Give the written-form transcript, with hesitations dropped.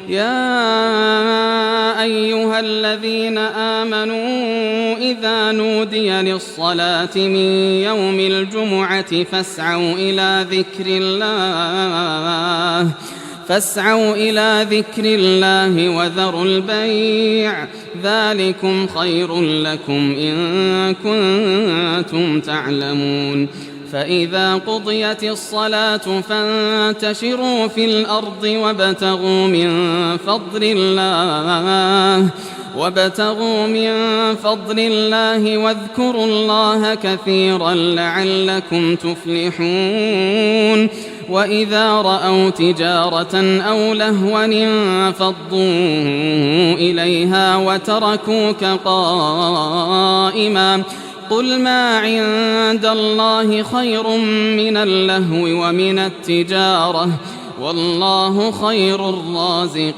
يا أيها الذين آمنوا إذا نودي للصلاة من يوم الجمعة فاسعوا إلى ذكر الله وذروا البيع ذلكم خير لكم إن كنتم تعلمون فإذا قضيت الصلاة فانتشروا في الأرض وابتغوا من فضل الله واذكروا الله كثيرا لعلكم تفلحون وإذا رأوا تجارة أو لهوا انفضوا إليها وتركوك قائما قل ما عند الله خير من اللهو ومن التجارة والله خير الرازقين